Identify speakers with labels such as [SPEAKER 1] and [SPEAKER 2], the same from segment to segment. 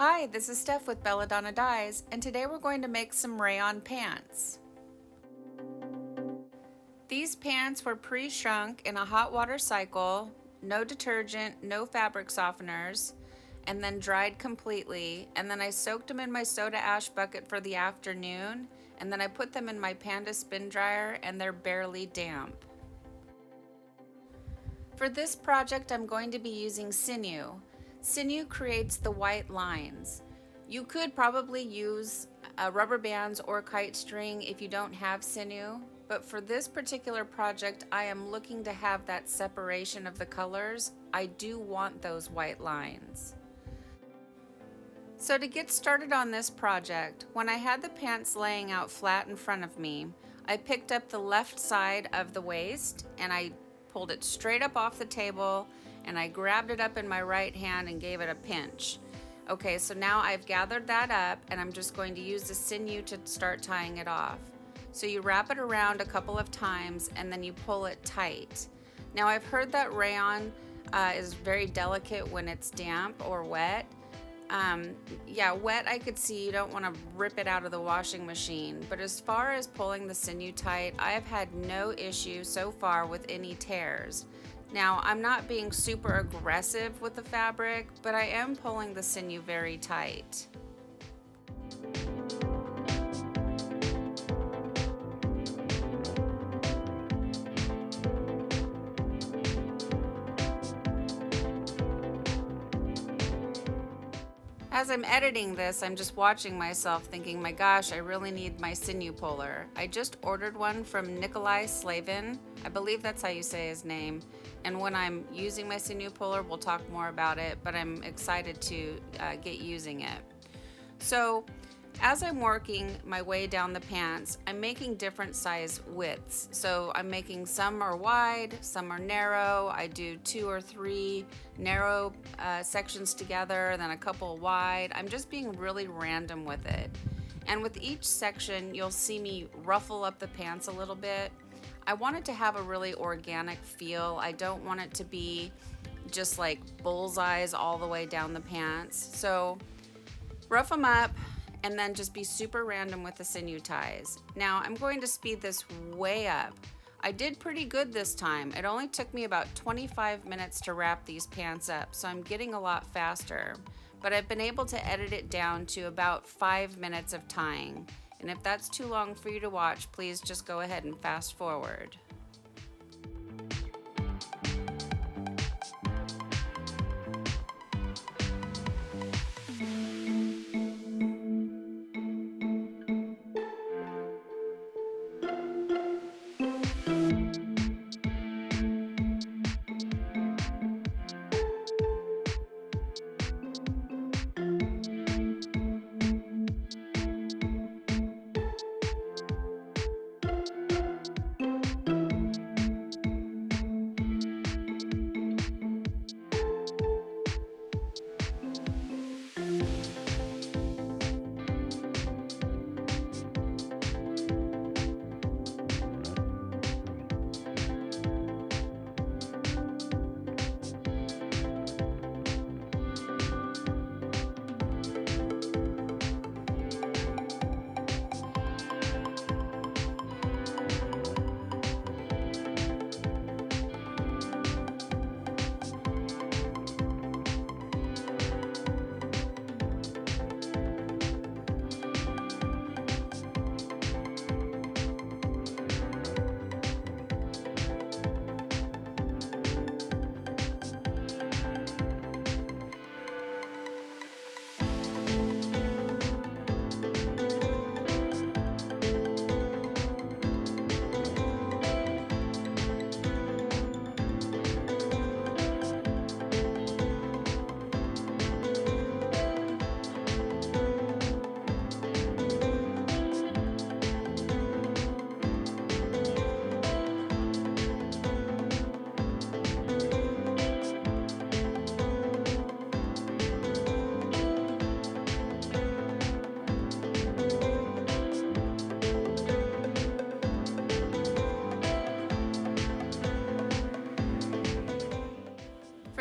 [SPEAKER 1] Hi, this is Steph with Belladonna Dyes, and today we're going to make some rayon pants. These pants were pre-shrunk in a hot water cycle, no detergent, no fabric softeners, and then dried completely, and then I soaked them in my soda ash bucket for the afternoon, and then I put them in my Panda spin dryer, and they're barely damp. For this project, I'm going to be using sinew. Sinew creates the white lines. You could probably use rubber bands or kite string if you don't have sinew, but for this particular project, I am looking to have that separation of the colors. I do want those white lines. So to get started on this project, when I had the pants laying out flat in front of me, I picked up the left side of the waist and I pulled it straight up off the table and I grabbed it up in my right hand and gave it a pinch. Okay, so now I've gathered that up and I'm just going to use the sinew to start tying it off. So you wrap it around a couple of times and then you pull it tight. Now I've heard that rayon is very delicate when it's damp or wet. Yeah, wet I could see, you don't want to rip it out of the washing machine, but as far as pulling the sinew tight, I have had no issue so far with any tears. Now, I'm not being super aggressive with the fabric, but I am pulling the sinew very tight. As I'm editing this, I'm just watching myself thinking, my gosh, I really need my sinew puller. I just ordered one from Nikolai Slavin. I believe that's how you say his name. And when I'm using my sinew puller, we'll talk more about it, but I'm excited to get using it. So as I'm working my way down the pants, I'm making different size widths. So I'm making some are wide, some are narrow. I do 2 or 3 narrow sections together, then a couple wide. I'm just being really random with it. And with each section, you'll see me ruffle up the pants a little bit. I want it to have a really organic feel. I don't want it to be just like bullseyes all the way down the pants. So rough them up and then just be super random with the sinew ties. Now I'm going to speed this way up. I did pretty good this time. It only took me about 25 minutes to wrap these pants up, so I'm getting a lot faster. But I've been able to edit it down to about 5 minutes of tying. And if that's too long for you to watch, please just go ahead and fast forward.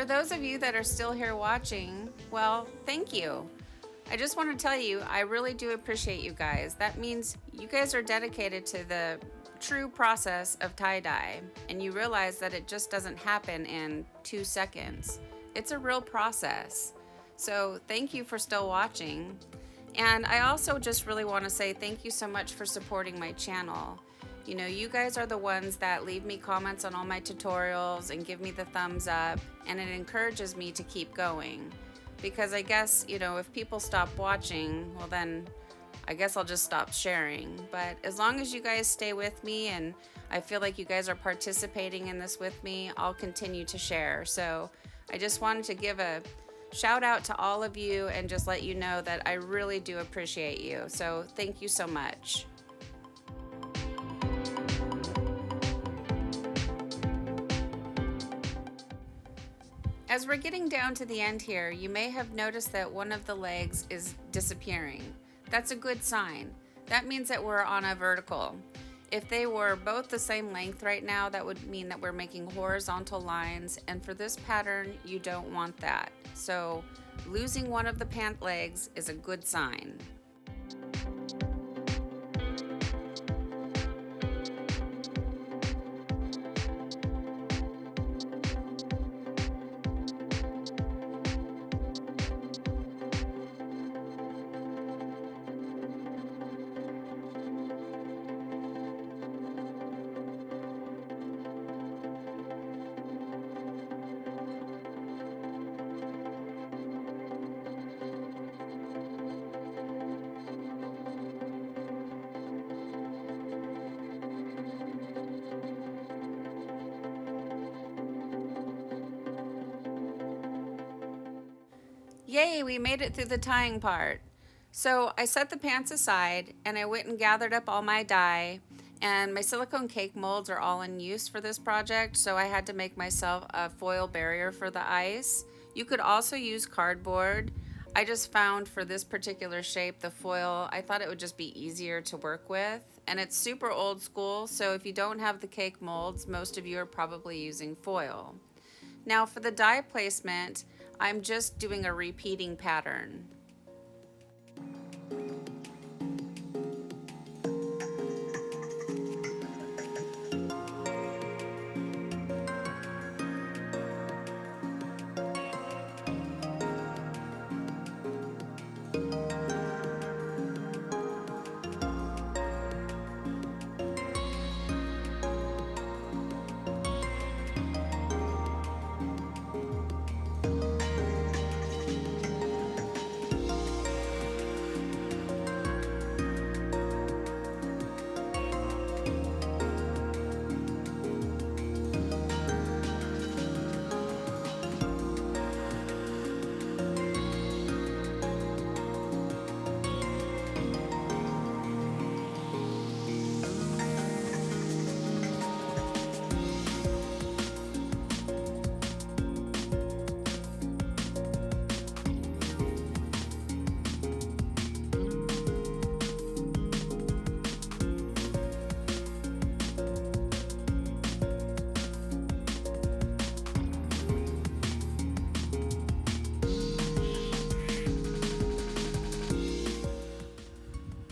[SPEAKER 1] For those of you that are still here watching, well, thank you. I just want to tell you, I really do appreciate you guys. That means you guys are dedicated to the true process of tie-dye, and you realize that it just doesn't happen in 2 seconds. It's a real process. So thank you for still watching. And I also just really want to say thank you so much for supporting my channel. You know, you guys are the ones that leave me comments on all my tutorials and give me the thumbs up, and it encourages me to keep going. Because I guess, you know, if people stop watching, well then I guess I'll just stop sharing. But as long as you guys stay with me and I feel like you guys are participating in this with me, I'll continue to share. So I just wanted to give a shout out to all of you and just let you know that I really do appreciate you. So thank you so much. As we're getting down to the end here, you may have noticed that one of the legs is disappearing. That's a good sign. That means that we're on a vertical. If they were both the same length right now, that would mean that we're making horizontal lines, and for this pattern, you don't want that. So losing one of the pant legs is a good sign. Yay, we made it through the tying part. So I set the pants aside and I went and gathered up all my dye, and my silicone cake molds are all in use for this project, so I had to make myself a foil barrier for the ice. You could also use cardboard. I just found for this particular shape, the foil, I thought it would just be easier to work with. And it's super old school, so if you don't have the cake molds, most of you are probably using foil. Now for the dye placement, I'm just doing a repeating pattern.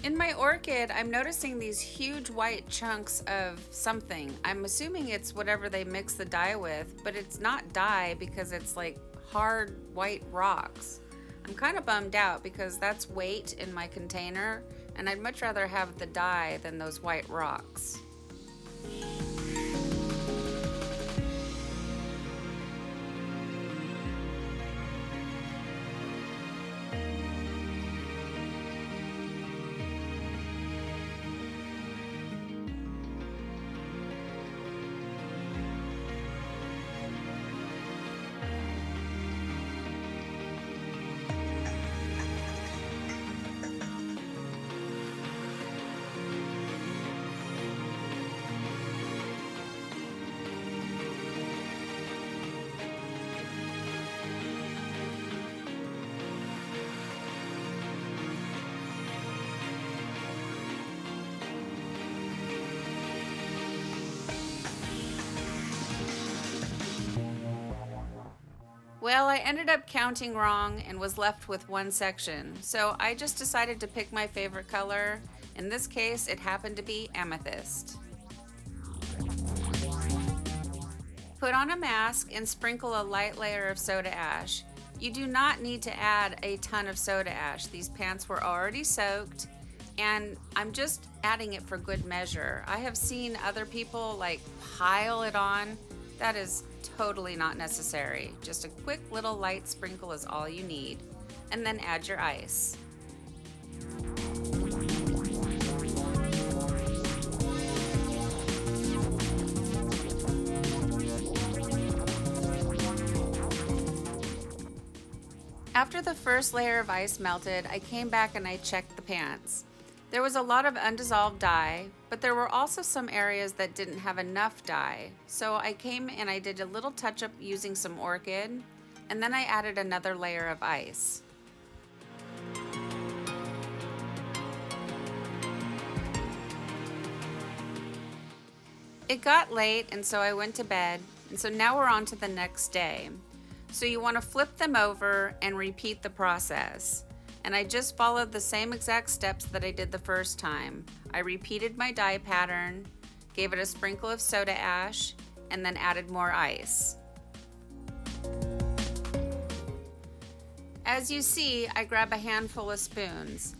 [SPEAKER 1] In my orchid, I'm noticing these huge white chunks of something. I'm assuming it's whatever they mix the dye with, but it's not dye because it's like hard white rocks. I'm kind of bummed out because that's weight in my container, and I'd much rather have the dye than those white rocks. Well, I ended up counting wrong and was left with one section, so I just decided to pick my favorite color. In this case, it happened to be amethyst. Put on a mask and sprinkle a light layer of soda ash. You do not need to add a ton of soda ash. These pants were already soaked, and I'm just adding it for good measure. I have seen other people like pile it on. That is totally not necessary. Just a quick little light sprinkle is all you need. And then add your ice. After the first layer of ice melted, I came back and I checked the pants. There was a lot of undissolved dye, but there were also some areas that didn't have enough dye. So I came and I did a little touch up using some orchid, and then I added another layer of ice. It got late, and so I went to bed, and so now we're on to the next day. So you want to flip them over and repeat the process. And I just followed the same exact steps that I did the first time. I repeated my dye pattern, gave it a sprinkle of soda ash, and then added more ice. As you see, I grab a handful of spoons.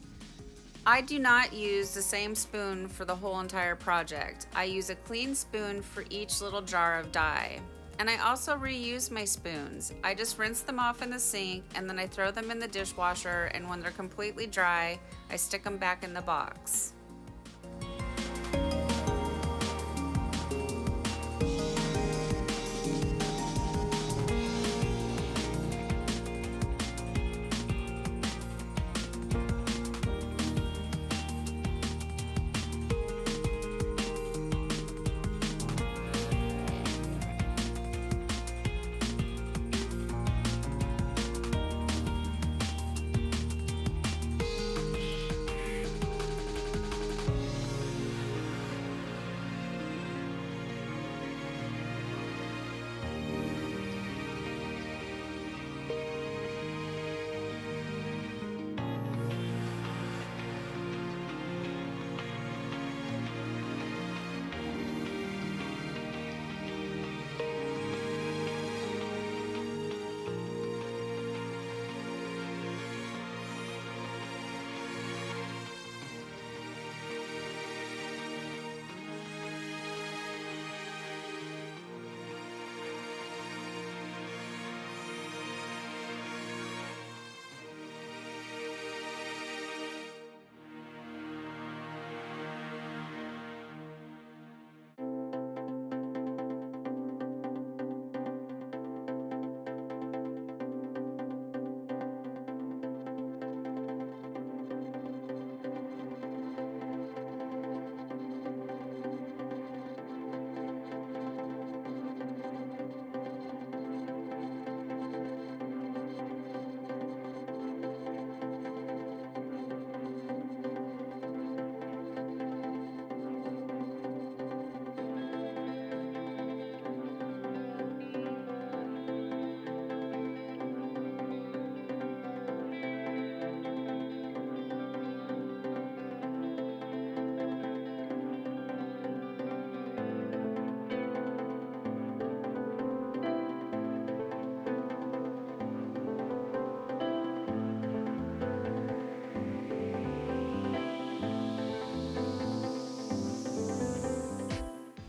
[SPEAKER 1] I do not use the same spoon for the whole entire project. I use a clean spoon for each little jar of dye. And I also reuse my spoons. I just rinse them off in the sink and then I throw them in the dishwasher, and when they're completely dry, I stick them back in the box.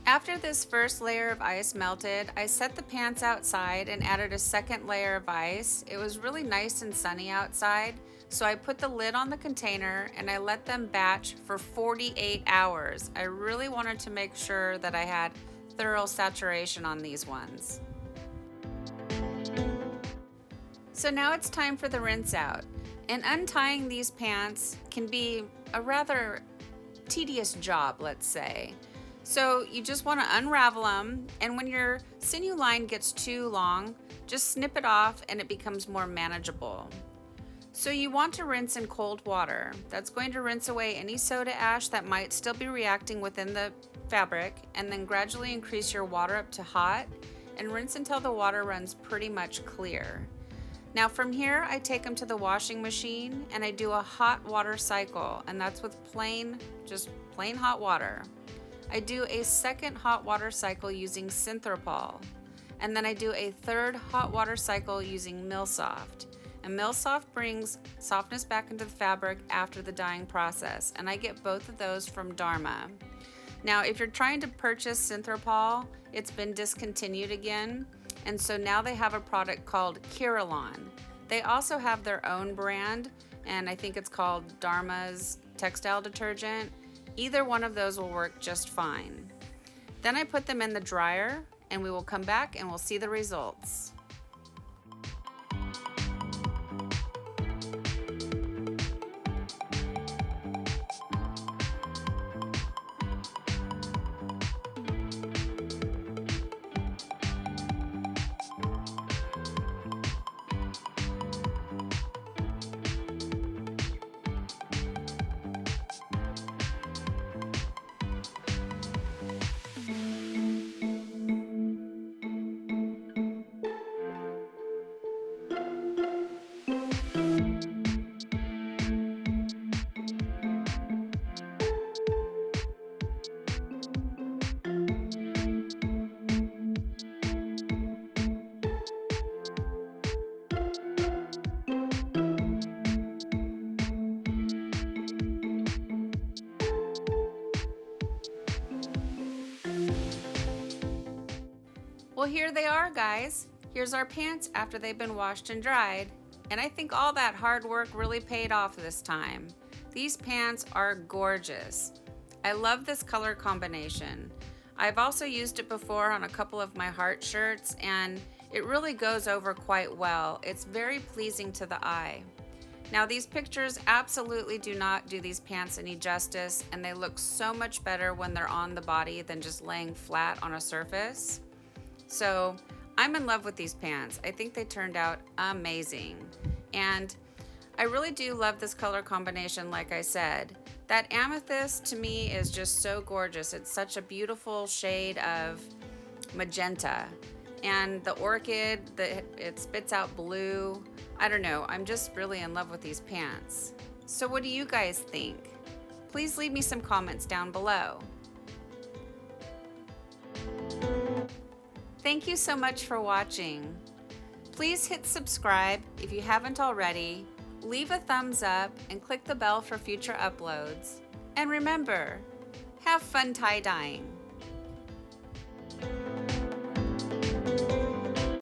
[SPEAKER 1] After this first layer of ice melted, I set the pants outside and added a second layer of ice. It was really nice and sunny outside, so I put the lid on the container and I let them batch for 48 hours. I really wanted to make sure that I had thorough saturation on these ones. So now it's time for the rinse out. And untying these pants can be a rather tedious job, let's say. So you just want to unravel them, and when your sinew line gets too long, just snip it off and it becomes more manageable. So you want to rinse in cold water. That's going to rinse away any soda ash that might still be reacting within the fabric, and then gradually increase your water up to hot, and rinse until the water runs pretty much clear. Now from here, I take them to the washing machine and I do a hot water cycle, and that's with just plain hot water. I do a second hot water cycle using Synthropol, and then I do a third hot water cycle using Millsoft. And Millsoft brings softness back into the fabric after the dyeing process, and I get both of those from Dharma. Now, if you're trying to purchase Synthropol, it's been discontinued again, and so now they have a product called Kirillon. They also have their own brand, and I think it's called Dharma's Textile Detergent. Either one of those will work just fine. Then I put them in the dryer, and we will come back and we'll see the results. Well, here they are, guys. Here's our pants after they've been washed and dried. And I think all that hard work really paid off this time. These pants are gorgeous. I love this color combination. I've also used it before on a couple of my heart shirts, and it really goes over quite well. It's very pleasing to the eye. Now, these pictures absolutely do not do these pants any justice, and they look so much better when they're on the body than just laying flat on a surface. So I'm in love with these pants. I think they turned out amazing. And I really do love this color combination, like I said. That amethyst to me is just so gorgeous. It's such a beautiful shade of magenta. And the orchid, it spits out blue. I don't know, I'm just really in love with these pants. So what do you guys think? Please leave me some comments down below. Thank you so much for watching. Please hit subscribe if you haven't already, leave a thumbs up, and click the bell for future uploads. And remember, have fun tie-dyeing.